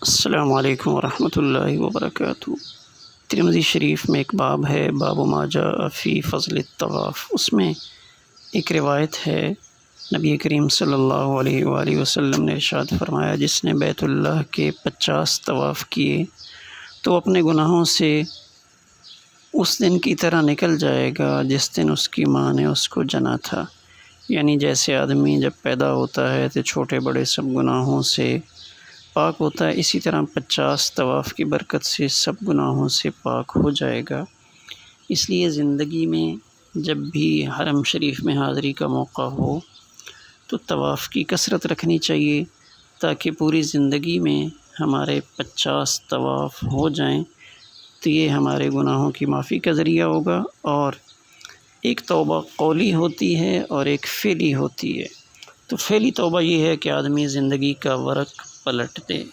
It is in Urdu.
السلام علیکم ورحمۃ اللہ وبرکاتہ۔ ترمذی شریف میں ایک باب ہے، باب ما جاء فی فضل الطواف۔ اس میں ایک روایت ہے، نبی کریم صلی اللہ علیہ وآلہ وسلم نے ارشاد فرمایا، جس نے بیت اللہ کے 50 طواف کیے تو اپنے گناہوں سے اس دن کی طرح نکل جائے گا جس دن اس کی ماں نے اس کو جنا تھا۔ یعنی جیسے آدمی جب پیدا ہوتا ہے تو چھوٹے بڑے سب گناہوں سے پاک ہوتا ہے، اسی طرح 50 طواف کی برکت سے سب گناہوں سے پاک ہو جائے گا۔ اس لیے زندگی میں جب بھی حرم شریف میں حاضری کا موقع ہو تو طواف کی کثرت رکھنی چاہیے، تاکہ پوری زندگی میں ہمارے 50 طواف ہو جائیں تو یہ ہمارے گناہوں کی معافی کا ذریعہ ہوگا۔ اور ایک توبہ قولی ہوتی ہے اور ایک فعلی ہوتی ہے۔ تو فعلی توبہ یہ ہے کہ آدمی زندگی کا ورق پلٹ دے۔